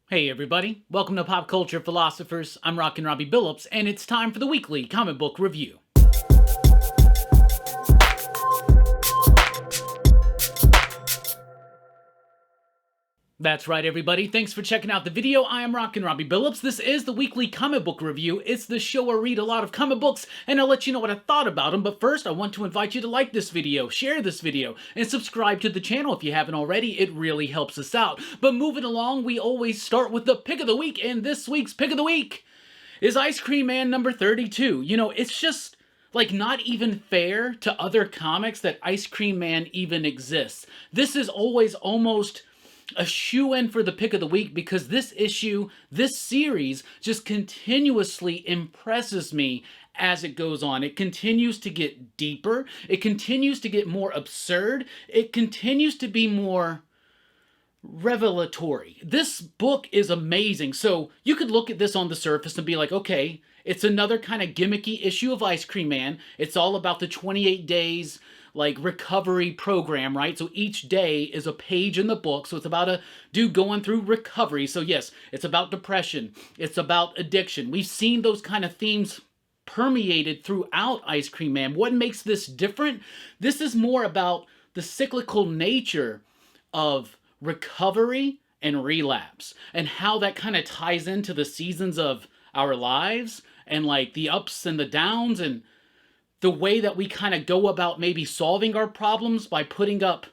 Hey everybody, welcome to Pop Culture Philosophers. I'm Rockin' Robbie Billups, and it's time for the weekly comic book review. That's right everybody, thanks for checking out the video. I am Rockin' Robbie Billups. This is the weekly comic book review. It's the show where I read a lot of comic books, and I'll let you know what I thought about them. But first, I want to invite you to like this video, share this video, and subscribe to the channel if you haven't already. It really helps us out. But moving along, we always start with the pick of the week, and this week's pick of the week is Ice Cream Man number 32. You know, it's just like not even fair to other comics that Ice Cream Man even exists. This is always almost a shoe-in for the pick of the week because this issue, this series, just continuously impresses me as it goes on. It continues to get deeper. It continues to get more absurd. It continues to be more revelatory. This book is amazing. So you could look at this on the surface and be like, okay, it's another kind of gimmicky issue of Ice Cream Man. It's all about the 28 days like recovery program, right? So each day is a page in the book. So it's about a dude going through recovery. So yes, it's about depression. It's about addiction. We've seen those kind of themes permeated throughout Ice Cream Man. What makes this different? This is more about the cyclical nature of recovery and relapse and how that kind of ties into the seasons of our lives and like the ups and the downs and the way that we kind of go about maybe solving our problems by putting up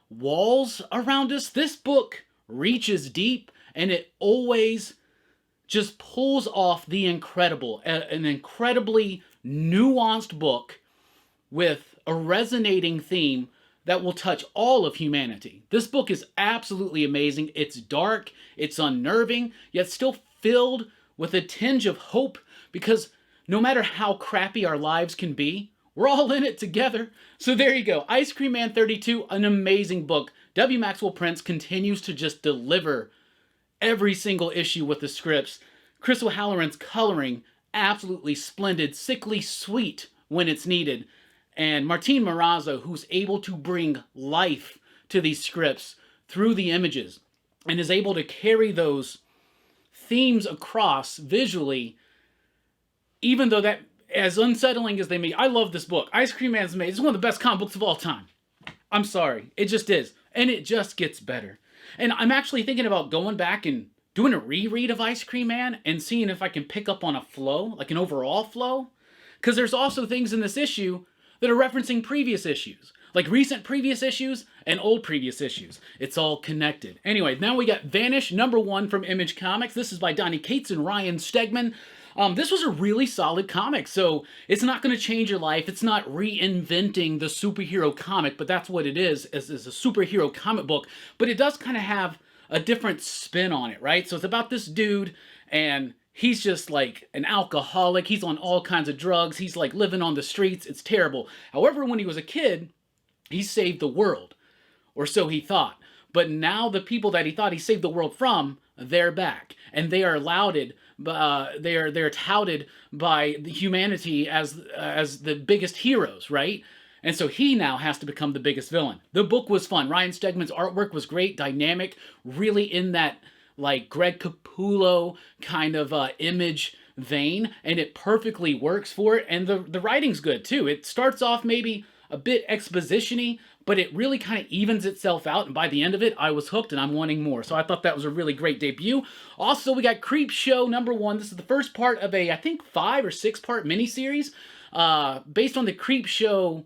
walls around us. This book reaches deep and it always just pulls off the incredible. An incredibly nuanced book with a resonating theme that will touch all of humanity. This book is absolutely amazing. It's dark, it's unnerving, yet still filled with a tinge of hope because no matter how crappy our lives can be, we're all in it together. So there you go. Ice Cream Man 32, an amazing book. W. Maxwell Prince continues to just deliver every single issue with the scripts. Chris O'Halloran's coloring, absolutely splendid, sickly sweet when it's needed. And Martin Morazzo, who's able to bring life to these scripts through the images and is able to carry those themes across visually, even though that, as unsettling as they may, I love this book. Ice Cream Man's made. It's one of the best comic books of all time. I'm sorry. It just is. And it just gets better. And I'm actually thinking about going back and doing a reread of Ice Cream Man and seeing if I can pick up on a flow, like an overall flow. Because there's also things in this issue that are referencing previous issues. Like recent previous issues and old previous issues. It's all connected. Anyway, now we got Vanish Number One from Image Comics. This is by Donny Cates and Ryan Stegman. This was a really solid comic, so it's not going to change your life. It's not reinventing the superhero comic, but that's what it is a superhero comic book. But it does kind of have a different spin on it, right? So it's about this dude, and he's just like an alcoholic. He's on all kinds of drugs. He's like living on the streets. It's terrible. However, when he was a kid, he saved the world, or so he thought. But now the people that he thought he saved the world from, they're back, and they are lauded. They're touted by the humanity as the biggest heroes, right? And so he now has to become the biggest villain. The book was fun. Ryan Stegman's artwork was great, dynamic, really in that like Greg Capullo kind of image vein, and it perfectly works for it. And the writing's good too. It starts off maybe a bit exposition-y, but it really kind of evens itself out, and by the end of it, I was hooked, and I'm wanting more. So I thought that was a really great debut. Also, we got Creepshow number 1. This is the first part of a, I think, 5 or 6 part miniseries based on the Creepshow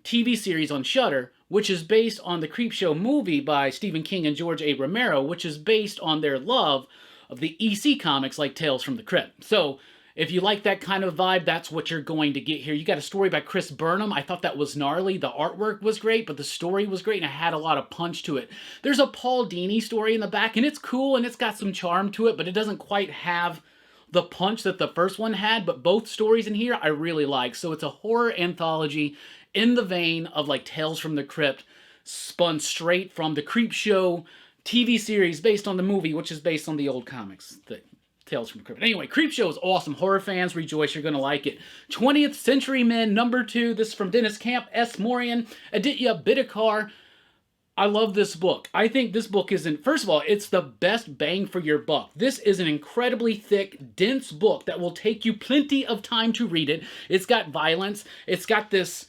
TV series on Shudder, which is based on the Creepshow movie by Stephen King and George A. Romero, which is based on their love of the EC comics like Tales from the Crypt. So if you like that kind of vibe, that's what you're going to get here. You got a story by Chris Burnham. I thought that was gnarly. The artwork was great, but the story was great, and it had a lot of punch to it. There's a Paul Dini story in the back, and it's cool, and it's got some charm to it, but it doesn't quite have the punch that the first one had, but both stories in here I really like. So it's a horror anthology in the vein of like Tales from the Crypt, spun straight from the Creepshow TV series based on the movie, which is based on the old comics thing. Tales from the Crypt. Anyway, Creepshow is awesome. Horror fans, rejoice. You're going to like it. 20th Century Men, number 2. This is from Dennis Camp, S. Morian, Aditya Bidikar. I love this book. I think this book isn't, first of all, it's the best bang for your buck. This is an incredibly thick, dense book that will take you plenty of time to read it. It's got violence. It's got this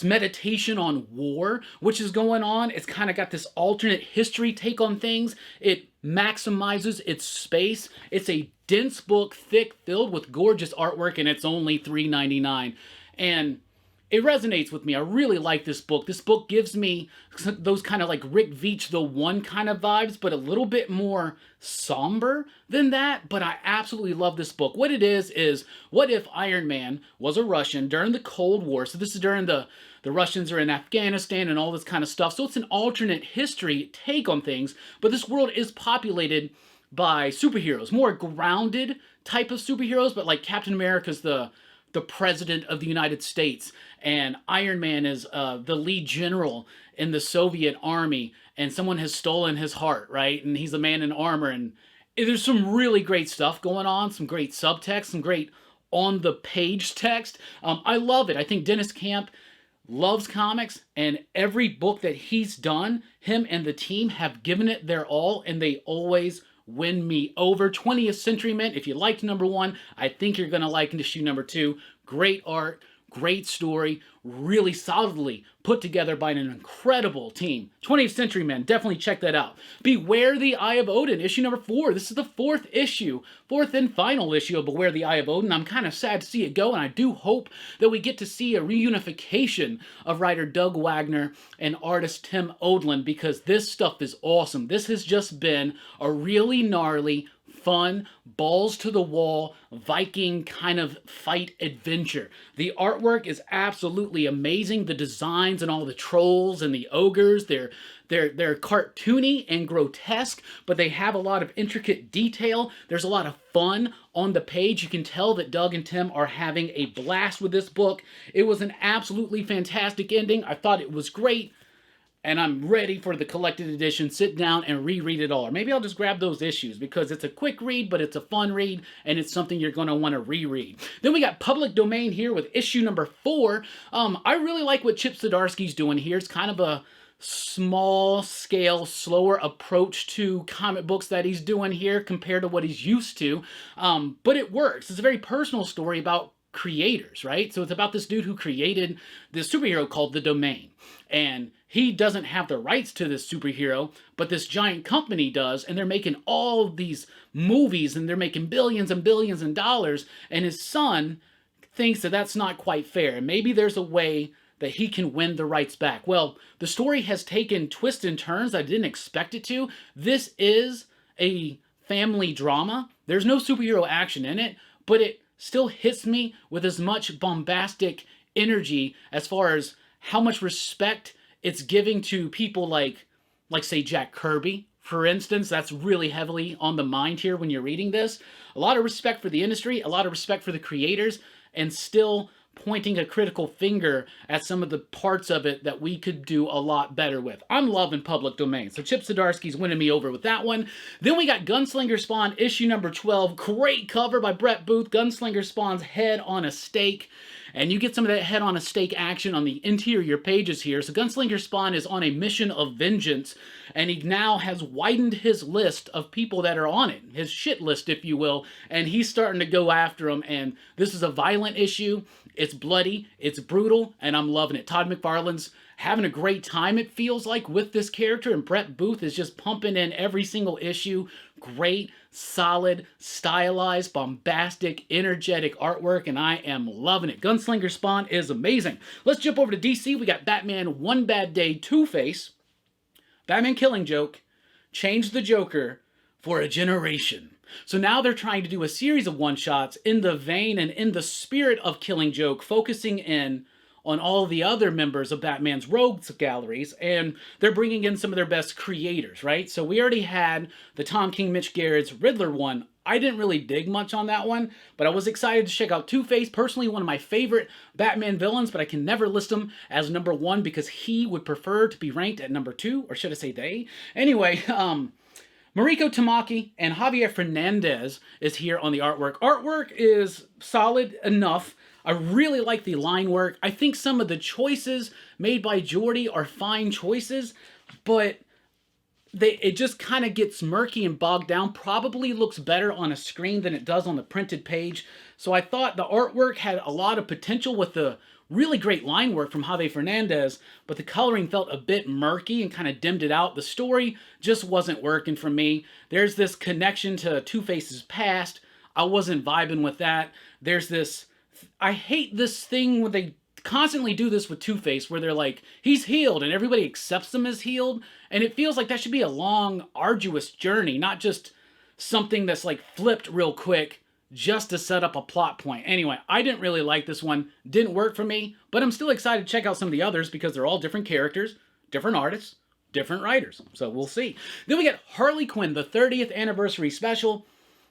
meditation on war, which is going on. It's kind of got this alternate history take on things. It maximizes its space. It's a dense book, thick, filled with gorgeous artwork, and it's only $3.99. And it resonates with me. I really like this book. This book gives me those kind of like Rick Veitch the One kind of vibes, but a little bit more somber than that. But I absolutely love this book. What it is what if Iron Man was a Russian during the Cold War? So this is during the Russians are in Afghanistan and all this kind of stuff. So it's an alternate history take on things, but this world is populated by superheroes, more grounded type of superheroes, but like Captain America's the president of the United States, and Iron Man is the lead general in the Soviet army, and someone has stolen his heart, right? And he's a man in armor, and there's some really great stuff going on, some great subtext, some great on-the-page text. I love it. I think Dennis Camp loves comics, and every book that he's done, him and the team have given it their all, and they always win me over. 20th Century Men, if you liked number 1, I think you're going to like issue number 2. Great art, great story, really solidly put together by an incredible team. 20th Century Men, definitely check that out. Beware the Eye of Odin, issue number 4. This is the 4th issue, 4th and final issue of Beware the Eye of Odin. I'm kind of sad to see it go, and I do hope that we get to see a reunification of writer Doug Wagner and artist Tim Odlund, because this stuff is awesome. This has just been a really gnarly, fun, balls to the wall, Viking kind of fight adventure. The artwork is absolutely amazing. The designs and all the trolls and the ogres, they're cartoony and grotesque, but they have a lot of intricate detail. There's a lot of fun on the page. You can tell that Doug and Tim are having a blast with this book. It was an absolutely fantastic ending. I thought it was great, and I'm ready for the collected edition. Sit down and reread it all. Or maybe I'll just grab those issues, because it's a quick read, but it's a fun read, and it's something you're going to want to reread. Then we got Public Domain here with issue number 4. I really like what Chip Zdarsky's doing here. It's kind of a small scale, slower approach to comic books that he's doing here compared to what he's used to. But it works. It's a very personal story about creators, right? So it's about this dude who created this superhero called The Domain. And he doesn't have the rights to this superhero, but this giant company does, and they're making all these movies, and they're making billions and billions of dollars, and his son thinks that that's not quite fair, and maybe there's a way that he can win the rights back. Well, the story has taken twists and turns I didn't expect it to. This is a family drama. There's no superhero action in it, but it still hits me with as much bombastic energy as far as how much respect it's giving to people like say Jack Kirby, for instance. That's really heavily on the mind here when you're reading this. A lot of respect for the industry, a lot of respect for the creators, and still pointing a critical finger at some of the parts of it that we could do a lot better with. I'm loving Public Domain. So Chip Zdarsky's winning me over with that one. Then we got Gunslinger Spawn, issue number 12. Great cover by Brett Booth. Gunslinger Spawn's head on a stake. And you get some of that head on a stake action on the interior pages here. So Gunslinger Spawn is on a mission of vengeance, and he now has widened his list of people that are on it, his shit list, if you will, and he's starting to go after them. And this is a violent issue. It's bloody, it's brutal, and I'm loving it. Todd McFarlane's having a great time, it feels like, with this character, and Brett Booth is just pumping in every single issue. Great, solid, stylized, bombastic, energetic artwork, and I am loving it. Gunslinger Spawn is amazing. Let's jump over to DC. We got Batman One Bad Day, Two-Face, Batman Killing Joke, Change the Joker for a Generation. So now they're trying to do a series of one-shots in the vein and in the spirit of Killing Joke, focusing in on all the other members of Batman's Rogues galleries, and they're bringing in some of their best creators, right? So we already had the Tom King, Mitch Garrett's Riddler one. I didn't really dig much on that one, but I was excited to check out Two-Face. Personally, one of my favorite Batman villains, but I can never list him as number 1 because he would prefer to be ranked at number 2, or should I say they? Anyway, Mariko Tamaki and Javier Fernandez is here on the artwork. Artwork is solid enough. I really like the line work. I think some of the choices made by Jordi are fine choices. but it just kind of gets murky and bogged down. Probably looks better on a screen than it does on the printed page. So I thought the artwork had a lot of potential with the really great line work from Javier Fernandez, but the coloring felt a bit murky and kind of dimmed it out. The story just wasn't working for me. There's this connection to Two-Face's past. I wasn't vibing with that. There's this... I hate this thing when they constantly do this with Two-Face, where they're like, he's healed, and everybody accepts him as healed, and it feels like that should be a long, arduous journey, not just something that's like flipped real quick just to set up a plot point. Anyway, I didn't really like this one. Didn't work for me, but I'm still excited to check out some of the others because they're all different characters, different artists, different writers. So we'll see. Then we get Harley Quinn, the 30th anniversary special.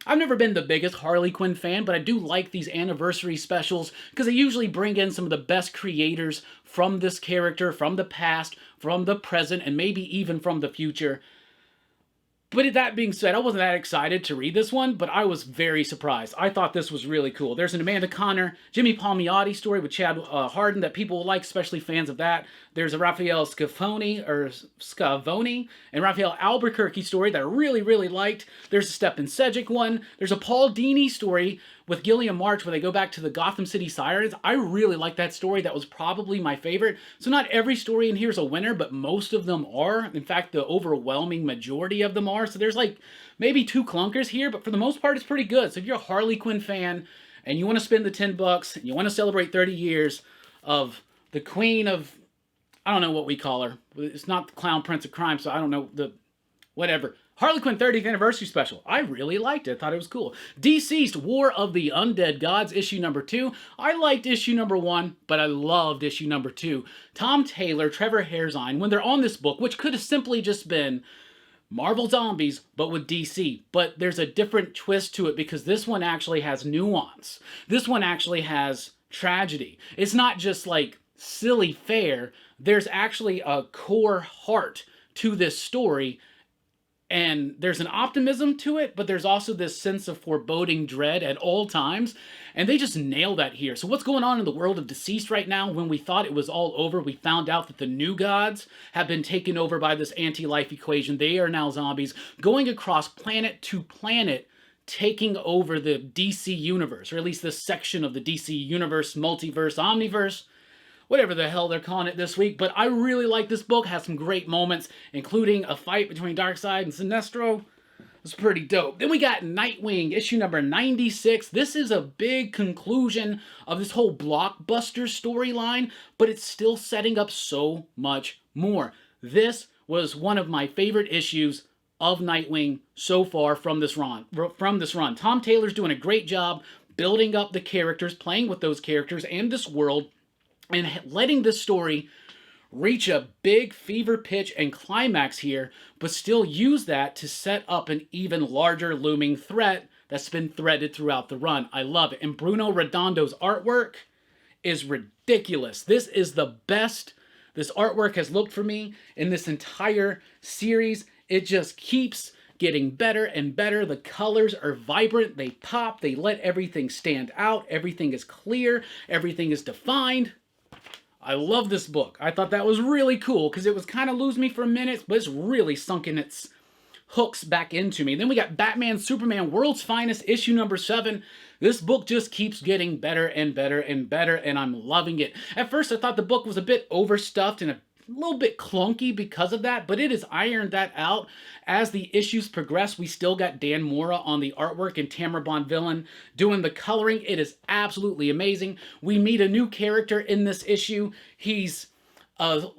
I've never been the biggest Harley Quinn fan, but I do like these anniversary specials because they usually bring in some of the best creators from this character, from the past, from the present, and maybe even from the future. But that being said, I wasn't that excited to read this one, but I was very surprised. I thought this was really cool. There's an Amanda Connor, Jimmy Palmiotti story with Chad Hardin that people will like, especially fans of that. There's a Raphael Scavone and Raphael Albuquerque story that I really, really liked. There's a Stepan Sejic one. There's a Paul Dini story with Gilliam March where they go back to the Gotham City Sirens. I really like that story. That was probably my favorite. So not every story in here is a winner, but most of them are. In fact, the overwhelming majority of them are. So there's like maybe 2 clunkers here, but for the most part, it's pretty good. So if you're a Harley Quinn fan and you want to spend the $10 and you want to celebrate 30 years of the queen of, I don't know what we call her. It's not the Clown Prince of Crime, so I don't know whatever. Harley Quinn 30th Anniversary Special. I really liked it. I thought it was cool. DCeased, War of the Undead Gods, issue number 2. I liked issue number 1, but I loved issue number 2. Tom Taylor, Trevor Hairzine, when they're on this book, which could have simply just been Marvel Zombies, but with DC. But there's a different twist to it because this one actually has nuance. This one actually has tragedy. It's not just like silly fare. There's actually a core heart to this story. And there's an optimism to it, but there's also this sense of foreboding dread at all times. And they just nail that here. So what's going on in the world of DCeased right now? When we thought it was all over, we found out that the new gods have been taken over by this anti-life equation. They are now zombies going across planet to planet, taking over the DC universe, or at least this section of the DC universe, multiverse, omniverse, whatever the hell they're calling it this week. But I really like this book. Has some great moments, including a fight between Darkseid and Sinestro. It's pretty dope. Then we got Nightwing, issue number 96. This is a big conclusion of this whole blockbuster storyline, but it's still setting up so much more. This was one of my favorite issues of Nightwing so far from this run. Tom Taylor's doing a great job building up the characters, playing with those characters and this world, and letting this story reach a big fever pitch and climax here, but still use that to set up an even larger looming threat that's been threaded throughout the run. I love it. And Bruno Redondo's artwork is ridiculous. This is the best this artwork has looked for me in this entire series. It just keeps getting better and better. The colors are vibrant. They pop. They let everything stand out. Everything is clear. Everything is defined. I love this book. I thought that was really cool because it was kind of losing me for a minute, but it's really sunken its hooks back into me. Then we got Batman Superman World's Finest, issue number 7. This book just keeps getting better and better and better, and I'm loving it. At first, I thought the book was a bit overstuffed and a little bit clunky because of that, but it has ironed that out. As the issues progress, we still got Dan Mora on the artwork and Tamara Bonvillain doing the coloring. It is absolutely amazing. We meet a new character in this issue. He's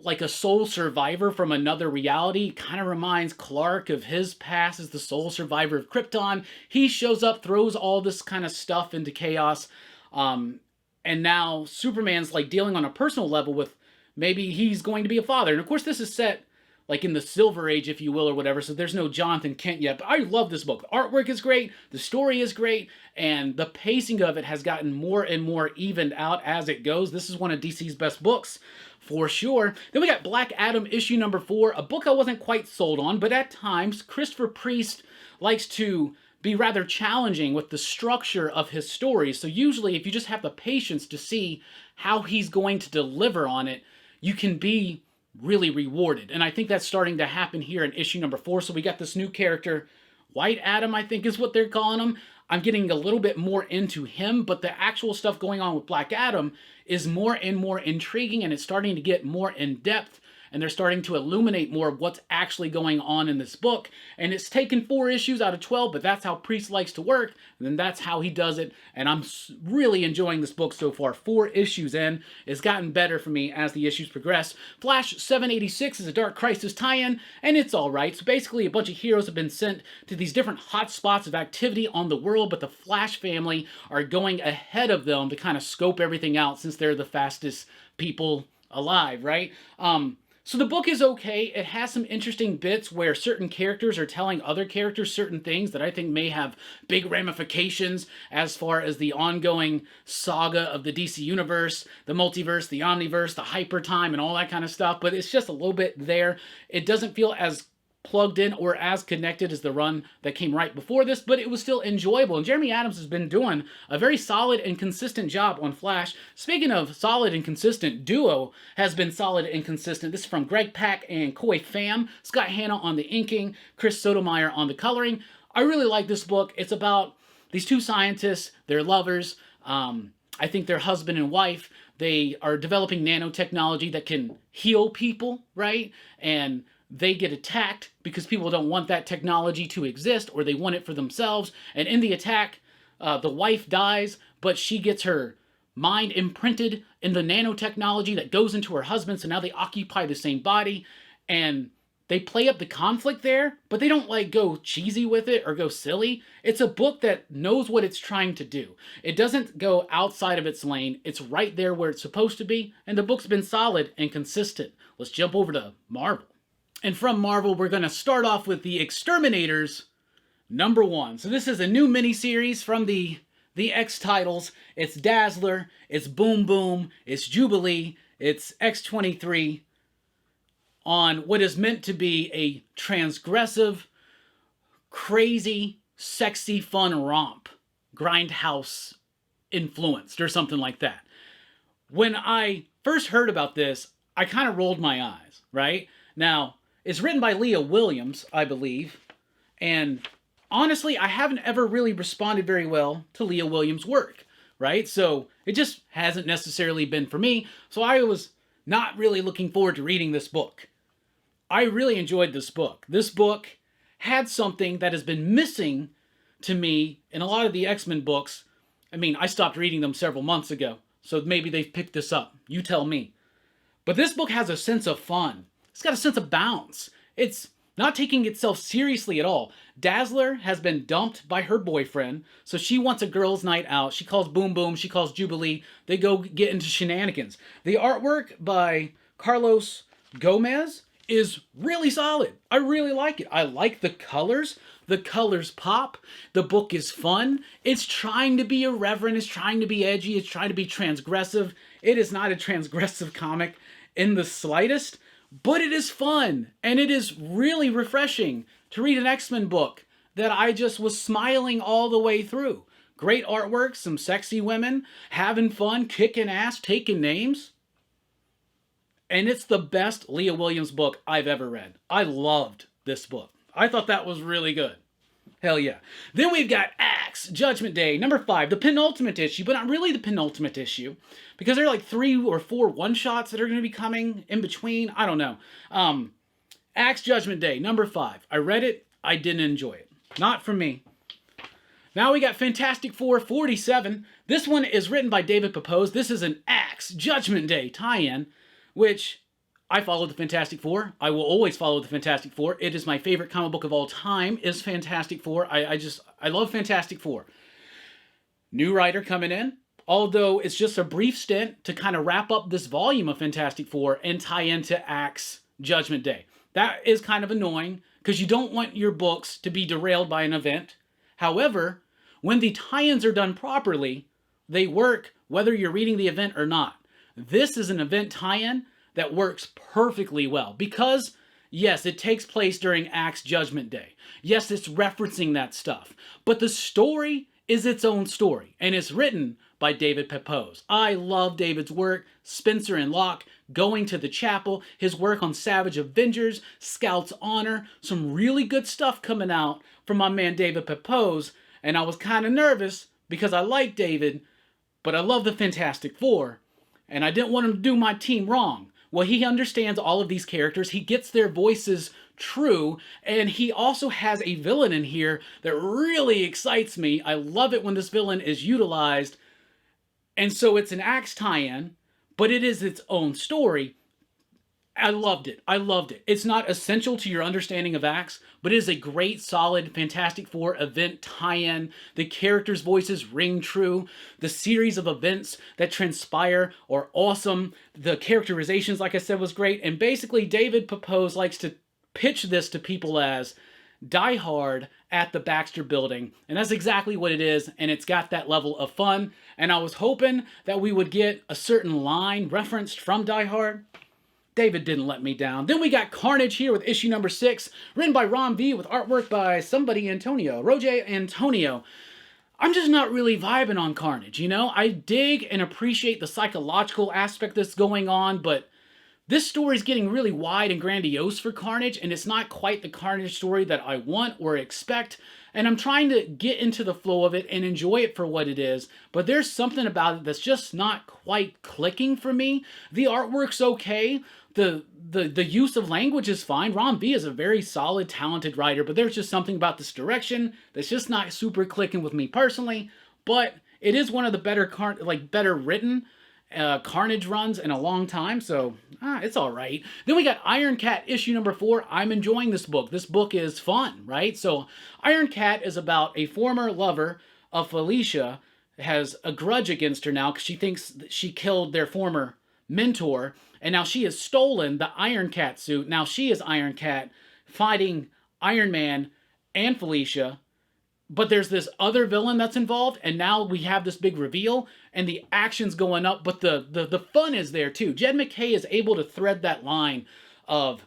like a soul survivor from another reality. Kind of reminds Clark of his past as the sole survivor of Krypton. He shows up, throws all this kind of stuff into chaos. And now Superman's like dealing on a personal level with maybe he's going to be a father. And of course this is set like in the Silver Age, if you will, or whatever, so there's no Jonathan Kent yet. But I love this book. The artwork is great, the story is great, and the pacing of it has gotten more and more evened out as it goes. This is one of DC's best books, for sure. Then we got Black Adam, issue number 4, a book I wasn't quite sold on, but at times, Christopher Priest likes to be rather challenging with the structure of his stories. So usually, if you just have the patience to see how he's going to deliver on it, you can be really rewarded. And I think that's starting to happen here in issue number 4. So we got this new character, White Adam, I think is what they're calling him. I'm getting a little bit more into him, but the actual stuff going on with Black Adam is more and more intriguing, and it's starting to get more in depth, and they're starting to illuminate more of what's actually going on in this book. And it's taken 4 issues out of 12, but that's how Priest likes to work, and then that's how he does it. And I'm really enjoying this book so far. 4 issues in. It's gotten better for me as the issues progress. Flash 786 is a Dark Crisis tie-in, and it's alright. So basically, a bunch of heroes have been sent to these different hotspots of activity on the world, but the Flash family are going ahead of them to kind of scope everything out since they're the fastest people alive, right? So the book is okay. It has some interesting bits where certain characters are telling other characters certain things that I think may have big ramifications as far as the ongoing saga of the DC Universe, the multiverse, the omniverse, the hyper time, and all that kind of stuff. But it's just a little bit there. It doesn't feel as plugged in or as connected as the run that came right before this, but it was still enjoyable. And Jeremy Adams has been doing a very solid and consistent job on Flash. Speaking of solid and consistent, Duo has been solid and consistent. This is from Greg Pak and Koi Pham, Scott Hanna on the inking, Chris Sotomayor on the coloring. I really like this book. It's about these 2 scientists, they're lovers. I think they're husband and wife. They are developing nanotechnology that can heal people, right? And they get attacked because people don't want that technology to exist, or they want it for themselves. And in the attack, the wife dies, but she gets her mind imprinted in the nanotechnology that goes into her husband, so now they occupy the same body, and they play up the conflict there, but they don't like go cheesy with it or go silly. It's a book that knows what it's trying to do. It doesn't go outside of its lane. It's right there where it's supposed to be, and the book's been solid and consistent. Let's jump over to Marvel. And from Marvel, we're going to start off with the Exterminators number 1. So this is a new miniseries from the X titles. It's Dazzler, it's Boom Boom, it's Jubilee, it's X-23 on what is meant to be a transgressive, crazy, sexy, fun romp. Grindhouse influenced or something like that. When I first heard about this, I kind of rolled my eyes, right? Now, it's written by Leah Williams, I believe, and honestly, I haven't ever really responded very well to Leah Williams' work, right? So it just hasn't necessarily been for me, so I was not really looking forward to reading this book. I really enjoyed this book. This book had something that has been missing to me in a lot of the X-Men books. I mean, I stopped reading them several months ago, so maybe they've picked this up. You tell me. But this book has a sense of fun. It's got a sense of bounce. It's not taking itself seriously at all. Dazzler has been dumped by her boyfriend, so she wants a girls' night out. She calls Boom Boom, she calls Jubilee. They go get into shenanigans. The artwork by Carlos Gomez is really solid. I really like it. I like the colors. The colors pop. The book is fun. It's trying to be irreverent. It's trying to be edgy. It's trying to be transgressive. It is not a transgressive comic in the slightest. But it is fun, and it is really refreshing to read an X-Men book that I just was smiling all the way through. Great artwork, some sexy women, having fun, kicking ass, taking names. And it's the best Leah Williams book I've ever read. I loved this book. I thought that was really good. Hell yeah. Then we've got Axe, Judgment Day, number 5, the penultimate issue, but not really the penultimate issue, because there are like 3 or 4 one-shots that are going to be coming in between. I don't know. Axe, Judgment Day, number 5. I read it. I didn't enjoy it. Not for me. Now we got Fantastic Four 47. This one is written by David Pepose. This is an Axe, Judgment Day tie-in, which I follow the Fantastic Four. I will always follow the Fantastic Four. It is my favorite comic book of all time, is Fantastic Four. I love Fantastic Four. New writer coming in, although it's just a brief stint to kind of wrap up this volume of Fantastic Four and tie into Axe Judgment Day. That is kind of annoying because you don't want your books to be derailed by an event. However, when the tie-ins are done properly, they work whether you're reading the event or not. This is an event tie-in that works perfectly well because, yes, it takes place during Axe Judgment Day. Yes, it's referencing that stuff. But the story is its own story, and it's written by David Pepose. I love David's work, Spencer and Locke, Going to the Chapel, his work on Savage Avengers, Scout's Honor, some really good stuff coming out from my man David Pepose, and I was kind of nervous because I like David, but I love the Fantastic Four, and I didn't want him to do my team wrong. Well, he understands all of these characters, he gets their voices true, and he also has a villain in here that really excites me. I love it when this villain is utilized, and so it's an Axe tie-in, but it is its own story. I loved it. I loved it. It's not essential to your understanding of Axe, but it is a great, solid Fantastic Four event tie-in. The characters' voices ring true. The series of events that transpire are awesome. The characterizations, like I said, was great. And basically, David Pepose likes to pitch this to people as Die Hard at the Baxter Building, and that's exactly what it is, and it's got that level of fun, and I was hoping that we would get a certain line referenced from Die Hard. David didn't let me down. Then we got Carnage here with issue number 6, written by Ron V with artwork by somebody Roger Antonio. I'm just not really vibing on Carnage, you know? I dig and appreciate the psychological aspect that's going on, but this story's getting really wide and grandiose for Carnage, and it's not quite the Carnage story that I want or expect, and I'm trying to get into the flow of it and enjoy it for what it is, but there's something about it that's just not quite clicking for me. The artwork's okay, the use of language is fine. Ron V is a very solid, talented writer, but there's just something about this direction that's just not super clicking with me personally, but it is one of the better written Carnage runs in a long time, so it's all right. Then we got Iron Cat issue number 4. I'm enjoying this book. This book is fun, right? So Iron Cat is about a former lover of Felicia, has a grudge against her now because she thinks that she killed their former mentor, and now she has stolen the Iron Cat suit. Now she is Iron Cat fighting Iron Man and Felicia, but there's this other villain that's involved, and now we have this big reveal, and the action's going up, but the fun is there too. Jed MacKay is able to thread that line of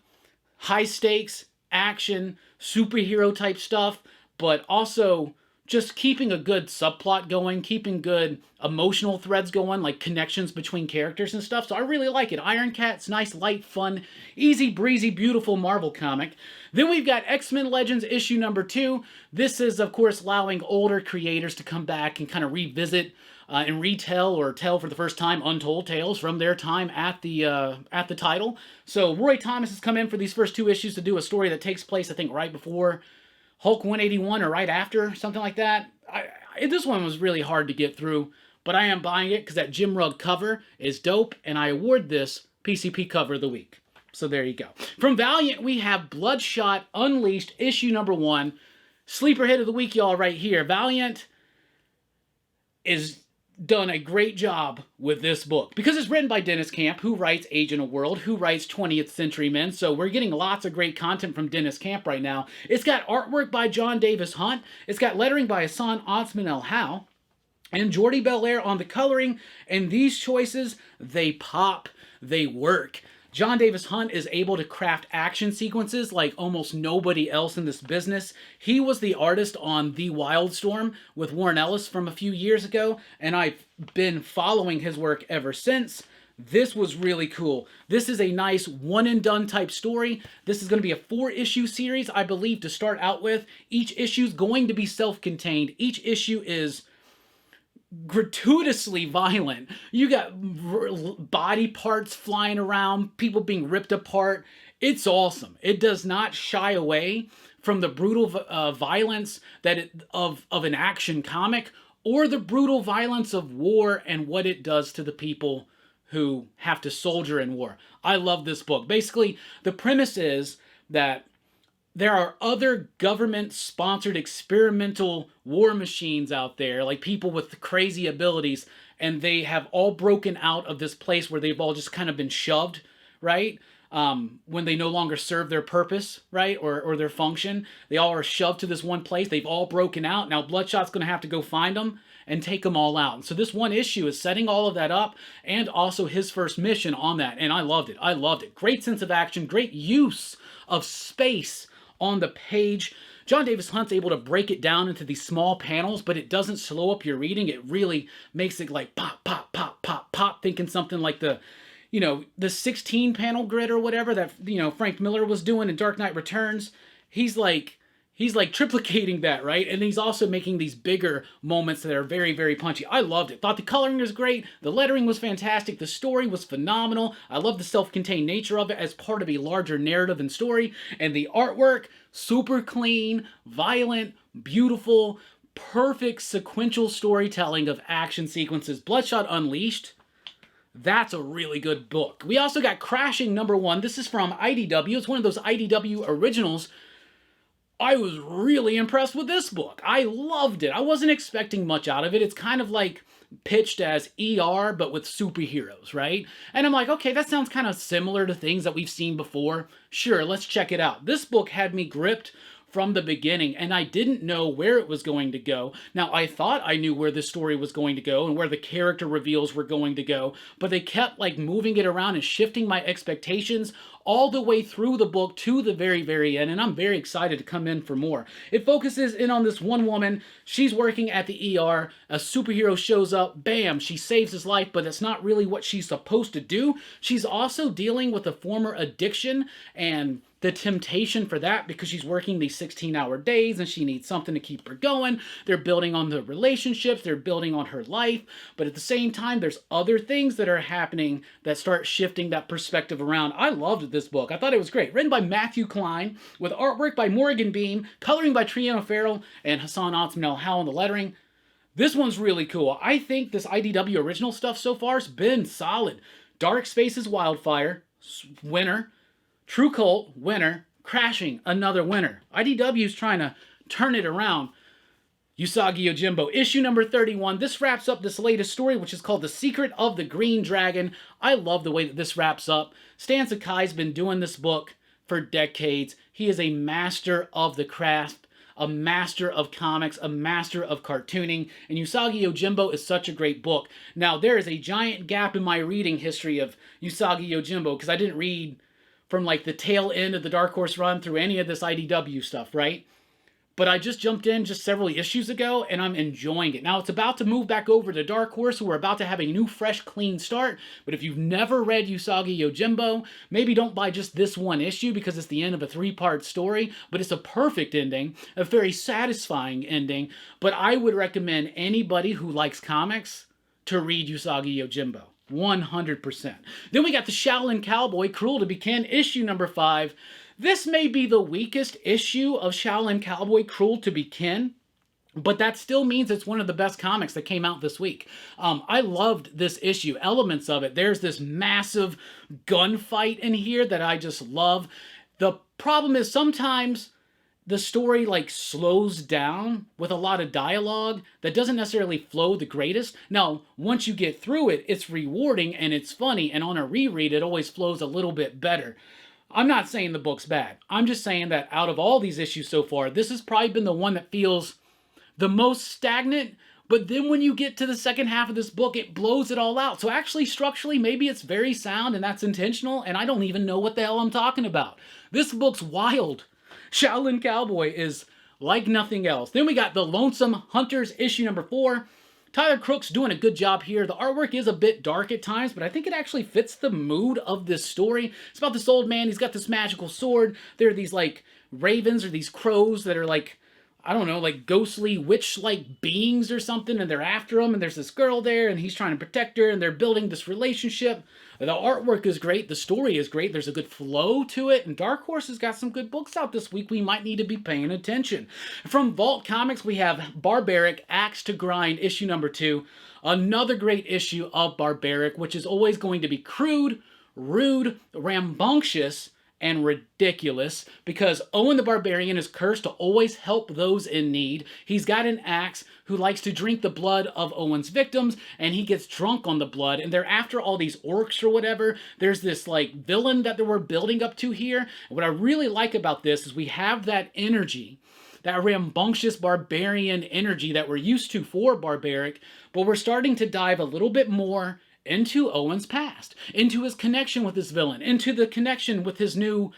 high stakes, action, superhero type stuff, but also just keeping a good subplot going, keeping good emotional threads going, like connections between characters and stuff. So I really like it. Iron Cat's nice, light, fun, easy breezy, beautiful Marvel comic. Then we've got X-Men Legends issue number 2. This is, of course, allowing older creators to come back and kind of revisit and retell or tell for the first time untold tales from their time at the title. So Roy Thomas has come in for these first 2 issues to do a story that takes place, I think, right before Hulk 181 or right after, something like that. This one was really hard to get through, but I am buying it because that Jim Rugg cover is dope, and I award this PCP cover of the week. So there you go. From Valiant, we have Bloodshot Unleashed issue number 1. Sleeper hit of the week, y'all, right here. Valiant is done a great job with this book because it's written by Dennis Camp, who writes Age in a World, who writes 20th Century Men. So we're getting lots of great content from Dennis Camp right now. It's got artwork by John Davis Hunt. It's got lettering by Hassan Osman El Howe and Jordi Belair on the coloring. And these choices, they pop, they work. John Davis Hunt is able to craft action sequences like almost nobody else in this business. He was the artist on The Wildstorm with Warren Ellis from a few years ago, and I've been following his work ever since. This was really cool. This is a nice one-and-done type story. This is going to be a 4-issue series, I believe, to start out with. Each issue is going to be self-contained. Each issue is gratuitously violent. You got body parts flying around, people being ripped apart. It's awesome. It does not shy away from the brutal violence of an action comic or the brutal violence of war and what it does to the people who have to soldier in war. I love this book. Basically, the premise is that there are other government-sponsored experimental war machines out there, like people with crazy abilities, and they have all broken out of this place where they've all just kind of been shoved, right? When they no longer serve their purpose, right, or their function. They all are shoved to this one place. They've all broken out. Now Bloodshot's going to have to go find them and take them all out. And so this one issue is setting all of that up and also his first mission on that, and I loved it. I loved it. Great sense of action, great use of space on the page, John Davis Hunt's able to break it down into these small panels, but it doesn't slow up your reading. It really makes it like pop, pop, pop, pop, pop, thinking something like the 16 panel grid or whatever that, Frank Miller was doing in Dark Knight Returns. He's like triplicating that, right? And he's also making these bigger moments that are very, very punchy. I loved it. Thought the coloring was great. The lettering was fantastic. The story was phenomenal. I love the self-contained nature of it as part of a larger narrative and story. And the artwork, super clean, violent, beautiful, perfect sequential storytelling of action sequences. Bloodshot Unleashed. That's a really good book. We also got Crashing #1. This is from IDW. It's one of those IDW originals. I was really impressed with this book. I loved it. I wasn't expecting much out of it. It's kind of like pitched as ER, but with superheroes, right? And I'm like, okay, that sounds kind of similar to things that we've seen before. Sure, let's check it out. This book had me gripped from the beginning, and I didn't know where it was going to go. Now, I thought I knew where the story was going to go and where the character reveals were going to go, but they kept like moving it around and shifting my expectations all the way through the book to the very, very end, and I'm very excited to come in for more. It focuses in on this one woman. She's working at the ER. A superhero shows up. Bam! She saves his life, but that's not really what she's supposed to do. She's also dealing with a former addiction and the temptation for that because she's working these 16-hour days and she needs something to keep her going. They're building on the relationships, they're building on her life, but at the same time, there's other things that are happening that start shifting that perspective around. I loved this book. I thought it was great. Written by Matthew Klein, with artwork by Morgan Beam, coloring by Triana Farrell and Hassan Otsman Howell on the lettering. This one's really cool. I think this IDW original stuff so far has been solid. Dark Spaces Wildfire, winner. True Cult, winner. Crashing, another winner. IDW's trying to turn it around. Yusagiojimbo, issue number 31. This wraps up this latest story, which is called The Secret of the Green Dragon. I love the way that this wraps up. Stan Sakai's been doing this book for decades. He is a master of the craft, a master of comics, a master of cartooning, and Yusagiojimbo is such a great book. Now, there is a giant gap in my reading history of Yusagiojimbo, because I didn't read from like the tail end of the Dark Horse run through any of this IDW stuff, right? But I just jumped in just several issues ago, and I'm enjoying it. Now, it's about to move back over to Dark Horse, so we're about to have a new, fresh, clean start. But if you've never read Yusagiojimbo, maybe don't buy just this one issue, because it's the end of a 3-part story. But it's a perfect ending, a very satisfying ending. But I would recommend anybody who likes comics to read Yusagiojimbo. 100%. Then we got the Shaolin Cowboy, Cruel to Be Ken, issue number 5. This may be the weakest issue of Shaolin Cowboy, Cruel to Be Ken, but that still means it's one of the best comics that came out this week. I loved this issue, elements of it. There's this massive gunfight in here that I just love. The problem is sometimes the story like slows down with a lot of dialogue that doesn't necessarily flow the greatest. Now, once you get through it, it's rewarding and it's funny, and on a reread, it always flows a little bit better. I'm not saying the book's bad. I'm just saying that out of all these issues so far, this has probably been the one that feels the most stagnant, but then when you get to the second half of this book, it blows it all out. So actually, structurally, maybe it's very sound and that's intentional, and I don't even know what the hell I'm talking about. This book's wild. Shaolin Cowboy is like nothing else. Then we got The Lonesome Hunters, issue number 4. Tyler Crook's doing a good job here. The artwork is a bit dark at times, but I think it actually fits the mood of this story. It's about this old man. He's got this magical sword. There are these like ravens or these crows that are like, I don't know, like ghostly witch-like beings or something, and they're after him, and there's this girl there, and he's trying to protect her, and they're building this relationship. The artwork is great, the story is great, there's a good flow to it, and Dark Horse has got some good books out this week we might need to be paying attention. From Vault Comics, we have Barbaric, Axe to Grind, issue number 2. Another great issue of Barbaric, which is always going to be crude, rude, rambunctious, and ridiculous, because Owen the Barbarian is cursed to always help those in need. He's got an axe who likes to drink the blood of Owen's victims, and he gets drunk on the blood, and they're after all these orcs or whatever. There's this like villain that they were building up to here. And what I really like about this is we have that energy, that rambunctious barbarian energy that we're used to for Barbaric, but we're starting to dive a little bit more into Owen's past, into his connection with this villain, into the connection with his new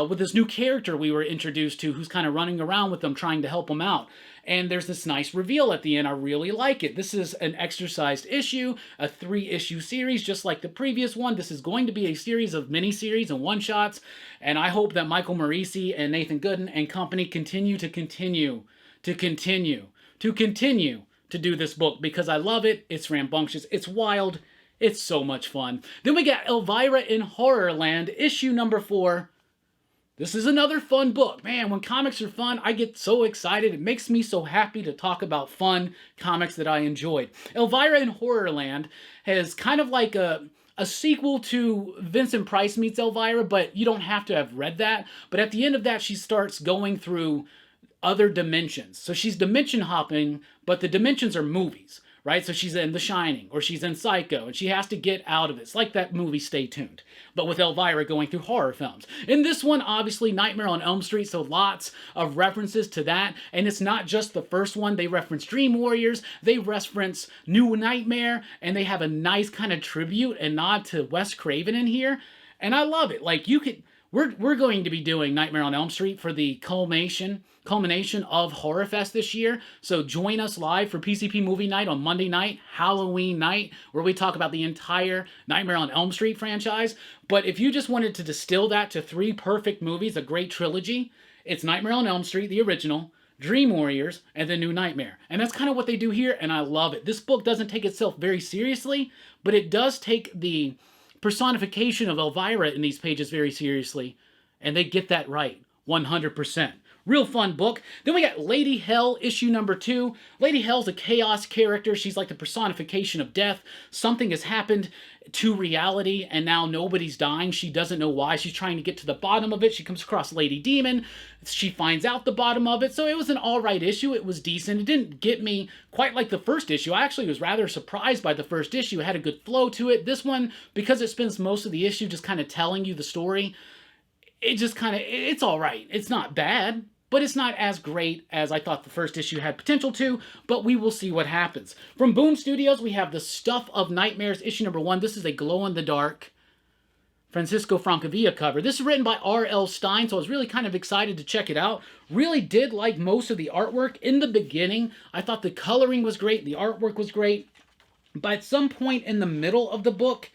with this new character we were introduced to who's kind of running around with them trying to help them out. And there's this nice reveal at the end. I really like it. This is an exercised issue, a 3-issue series, just like the previous one. This is going to be a series of mini-series and one-shots, and I hope that Michael Morisi and Nathan Gooden and company continue to do this book, because I love it. It's rambunctious. It's wild. It's so much fun. Then we got Elvira in Horrorland, issue number 4. This is another fun book. Man, when comics are fun, I get so excited. It makes me so happy to talk about fun comics that I enjoyed. Elvira in Horrorland has kind of like a sequel to Vincent Price Meets Elvira, but you don't have to have read that. But at the end of that, she starts going through other dimensions. So she's dimension hopping, but the dimensions are movies, right? So she's in The Shining, or she's in Psycho, and she has to get out of it. It's like that movie Stay Tuned, but with Elvira going through horror films. In this one, obviously, Nightmare on Elm Street, so lots of references to that. And it's not just the first one. They reference Dream Warriors, they reference New Nightmare, and they have a nice kind of tribute and nod to Wes Craven in here. And I love it. Like, you could... We're going to be doing Nightmare on Elm Street for the culmination of Horror Fest this year. So join us live for PCP Movie Night on Monday night, Halloween night, where we talk about the entire Nightmare on Elm Street franchise. But if you just wanted to distill that to 3 perfect movies, a great trilogy, it's Nightmare on Elm Street, the original, Dream Warriors, and then New Nightmare. And that's kind of what they do here, and I love it. This book doesn't take itself very seriously, but it does take the personification of Elvira in these pages very seriously, and they get that right 100%. Real fun book. Then we got Lady Hell, issue number 2. Lady Hell's a chaos character. She's like the personification of death. Something has happened to reality, and now nobody's dying. She doesn't know why. She's trying to get to the bottom of it. She comes across Lady Demon. She finds out the bottom of it. So it was an alright issue. It was decent. It didn't get me quite like the first issue. I actually was rather surprised by the first issue. It had a good flow to it. This one, because it spends most of the issue just kind of telling you the story, it just kind of, it's alright. It's not bad, but it's not as great as I thought the first issue had potential to, but we will see what happens. From Boom Studios, we have The Stuff of Nightmares, issue number 1. This is a glow-in-the-dark Francisco Francavilla cover. This is written by R.L. Stine, so I was really kind of excited to check it out. Really did like most of the artwork. In the beginning, I thought the coloring was great, the artwork was great, but at some point in the middle of the book,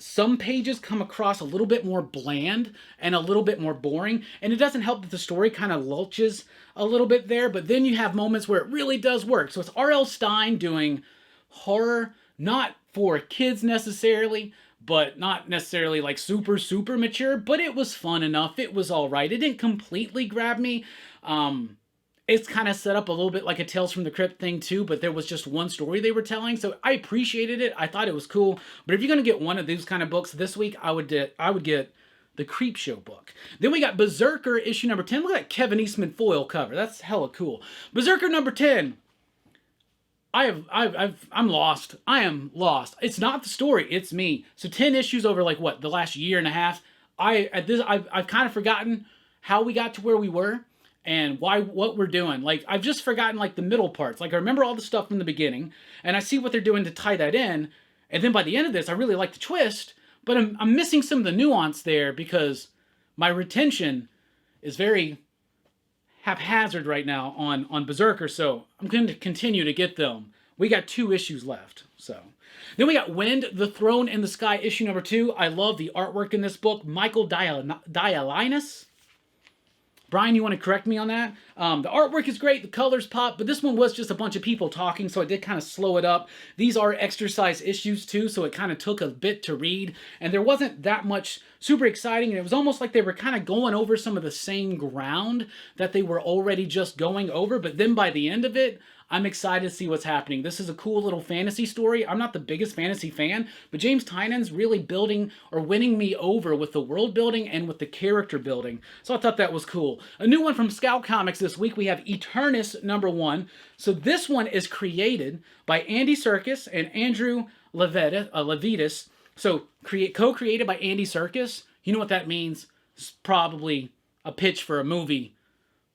some pages come across a little bit more bland and a little bit more boring, and it doesn't help that the story kind of lulches a little bit there, but then you have moments where it really does work. So it's R.L. Stine doing horror, not for kids necessarily, but not necessarily like super mature, but it was fun enough. It was all right. It didn't completely grab me. It's kind of set up a little bit like a Tales from the Crypt thing too, but there was just one story they were telling, so I appreciated it. I thought it was cool. But if you're going to get one of these kind of books this week, I would get the Creepshow book. Then we got Berserker issue number 10. Look at that Kevin Eastman foil cover. That's hella cool. Berserker number 10. I'm lost. I am lost. It's not the story, it's me. So 10 issues over like what, the last year and a half. I've kind of forgotten how we got to where we were and what we're doing. Like, I've just forgotten like the middle parts. Like, I remember all the stuff from the beginning, and I see what they're doing to tie that in. And then by the end of this, I really like the twist, but I'm missing some of the nuance there because my retention is very haphazard right now on Berserker, so I'm going to continue to get them. We got 2 issues left, so. Then we got Wind, The Throne in the Sky, issue number 2. I love the artwork in this book. Michael Dialinus. Brian, you want to correct me on that? The artwork is great, the colors pop, but this one was just a bunch of people talking, so it did kind of slow it up. These are exercise issues too, so it kind of took a bit to read, and there wasn't that much super exciting, and it was almost like they were kind of going over some of the same ground that they were already just going over, but then by the end of it, I'm excited to see what's happening. This is a cool little fantasy story. I'm not the biggest fantasy fan, but James Tynan's really building or winning me over with the world building and with the character building. So I thought that was cool. A new one from Scout Comics this week, we have Eternus number 1. So this one is created by Andy Serkis and Andrew Levitas. So co-created by Andy Serkis. You know what that means? It's probably a pitch for a movie.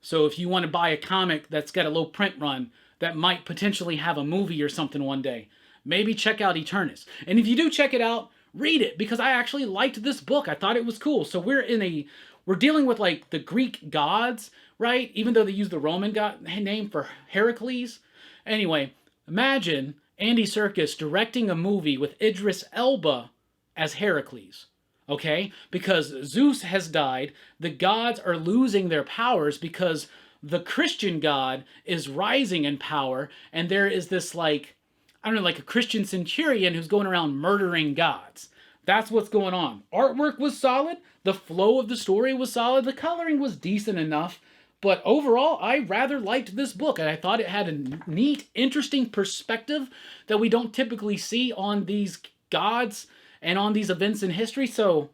So if you want to buy a comic that's got a low print run, that might potentially have a movie or something one day, maybe check out Eternus. And if you do check it out, read it, because I actually liked this book. I thought it was cool. So we're in a we're dealing with like the Greek gods, right? Even though they use the Roman god name for Heracles. Anyway, imagine Andy Serkis directing a movie with Idris Elba as Heracles. Okay? Because Zeus has died, the gods are losing their powers because the Christian god is rising in power, and there is this like, I don't know, like a Christian centurion who's going around murdering gods. That's what's going on. Artwork was solid. The flow of the story was solid. The coloring was decent enough. But overall, I rather liked this book. And I thought it had a neat, interesting perspective that we don't typically see on these gods and on these events in history. So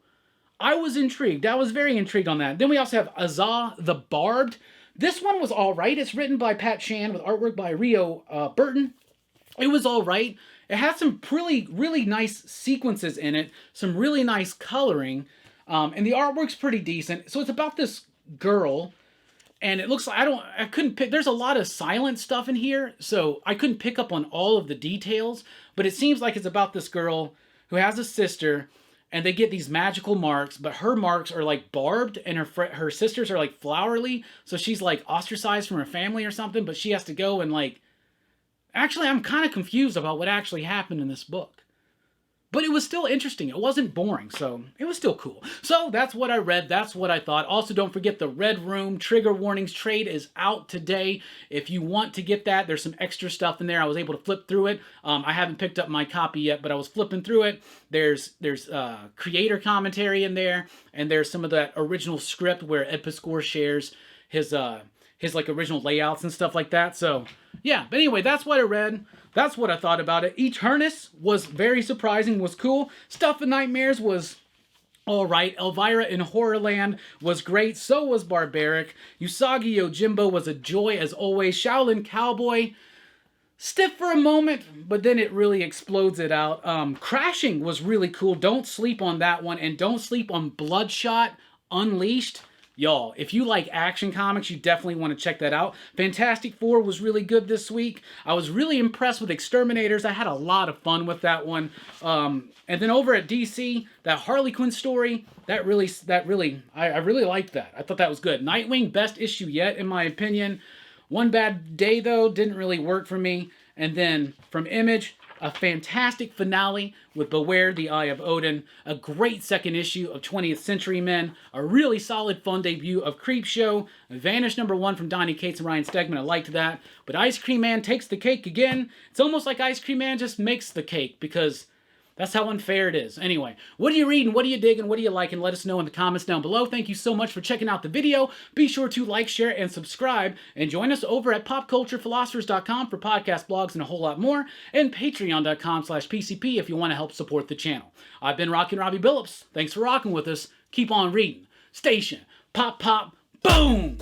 I was intrigued. I was very intrigued on that. Then we also have Azaw the Barbed. This one was all right. It's written by Pat Chan with artwork by Rio Burton. It was all right. It had some really, really nice sequences in it. Some really nice coloring. And the artwork's pretty decent. So it's about this girl. And it looks like, I couldn't pick, there's a lot of silent stuff in here. So I couldn't pick up on all of the details. But it seems like it's about this girl who has a sister. And they get these magical marks. But her marks are like barbed. And her sisters are like flowery. So she's like ostracized from her family or something. But she has to go and like, actually, I'm kind of confused about what actually happened in this book. But it was still interesting. It wasn't boring, so it was still cool. So that's what I read. That's what I thought. Also, don't forget the Red Room Trigger Warnings trade is out today. If you want to get that, there's some extra stuff in there. I was able to flip through it. I haven't picked up my copy yet, but I was flipping through it. There's creator commentary in there, and there's some of that original script where Ed Piscor shares his like original layouts and stuff like that. So yeah, but anyway, that's what I read. That's what I thought about it. Eternus was very surprising, was cool. Stuff in Nightmares was all right. Elvira in Horrorland was great. So was Barbaric. Yusagiojimbo was a joy as always. Shaolin Cowboy, stiff for a moment, but then it really explodes it out. Crashing was really cool. Don't sleep on that one. And don't sleep on Bloodshot Unleashed. Y'all, if you like action comics, you definitely want to check that out. Fantastic Four was really good this week. I was really impressed with Exterminators. I had a lot of fun with that one. And then over at DC, that Harley Quinn story, I really liked that. I thought that was good. Nightwing, best issue yet, in my opinion. One Bad Day, though, didn't really work for me. And then from Image, a fantastic finale with Beware the Eye of Odin, a great second issue of 20th Century Men, a really solid fun debut of Creepshow, Vanish Number One from Donny Cates and Ryan Stegman, I liked that, but Ice Cream Man takes the cake again. It's almost like Ice Cream Man just makes the cake, because that's how unfair it is. Anyway, what are you reading? What are you digging? What do you like? And let us know in the comments down below. Thank you so much for checking out the video. Be sure to like, share, and subscribe. And join us over at popculturephilosophers.com for podcast blogs and a whole lot more. And patreon.com/PCP if you want to help support the channel. I've been Rockin' Robbie Billups. Thanks for rocking with us. Keep on reading. Station. Pop, pop, boom!